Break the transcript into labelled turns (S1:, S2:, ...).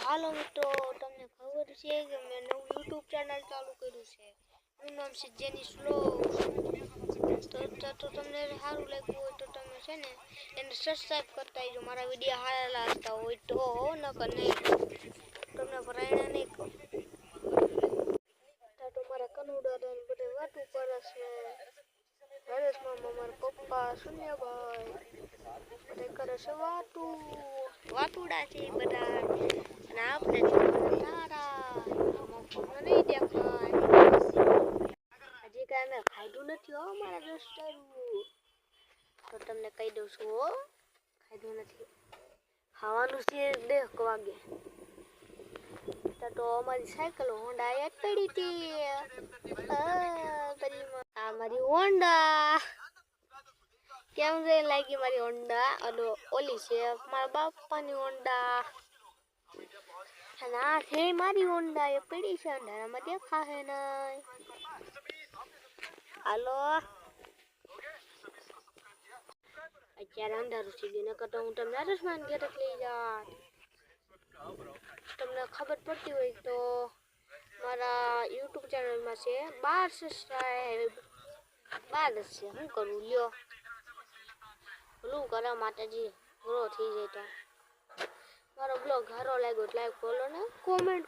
S1: હાલો મિત્રો, તમને ખબર છે કે મેં નવું યુટ્યુબ ચેનલ ચાલુ કર્યું છે. એનું નામ છે જેની સ્લો. તો તમને સારું લાગ્યું હોય તો તમે છે ને એને સબસ્ક્રાઈબ કરતા આવજો. મારા વિડીયો સારા લાગતા હોય તો નકર નહીં. તમને ભરાયણા નહીં કહું. તો મારા કનુડા બધા વાતું કરે છે. હરેશ મામા, મારા પપ્પા, સુનિયાભાઈ બધા કરે છે વાતુડા છે બધા. અને આપણે સારા મફતમાં નહીં દેખાય. હજી કાંઈ મેં ખાધું નથી હો મારા દોસ્તારું. તો તમને કહી દઉં છું હો, ખાધું નથી. ખાવાનું છે 10 વાગે. તો અમારી સાયકલ હોન્ડા એક પડી હતી. આ મારી હોન્ડા કેમ રે લાગી મારી હોન્ડા. અને ઓલી છે મારા બાપાની હોન્ડા. અને આ છે મારી હોન્ડા એ પડી છે અંધારામાં દેખાશે નહીં. હાલો, અત્યારે અંધારું થઈ ગયું. નકર તો હું તમને આયુષ્માન ઘેર લઈ જાત. તમને ખબર પડતી હોય તો મારા યુટ્યુબ ચેનલમાં છે 12 સબસ્ક્રાઇબ. 12 છે. શું કરું લ્યો, ભલું કરવા માતાજી ગ્રો થઈ જાય તો. મારો બ્લોગ સારો લાગ્યો લાઈક બોલો ને, કોમેન્ટ